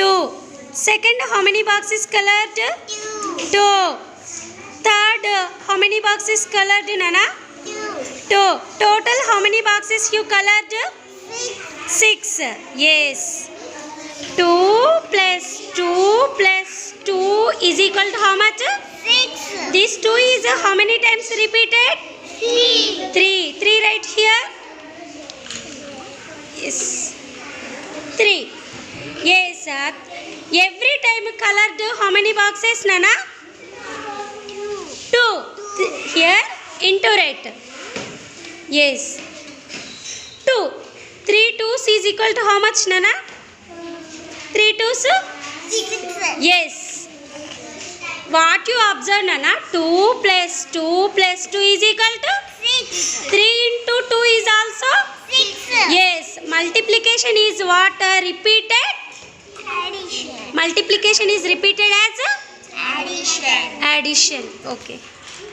2. Second, how many boxes colored? 2. Third, how many boxes colored, Nana? 2. Total, how many boxes you colored? 6. Yes. 2 plus 2 plus 2 is equal to how much? 6. This 2 is how many times repeated? 3. 3 right here. Yes. 3. Yes. Every time colored how many boxes, Nana? 2. Here into red. Yes. 2. 3 2s is equal to how much, Nana? 3 2s? 6. Yes. What you observe, Nana? 2 plus 2 plus 2 is equal to? 6. 3 into 2 is also? 6. Yes. Multiplication is what? Repeated? Addition. Multiplication is repeated as? Addition. Addition. Okay.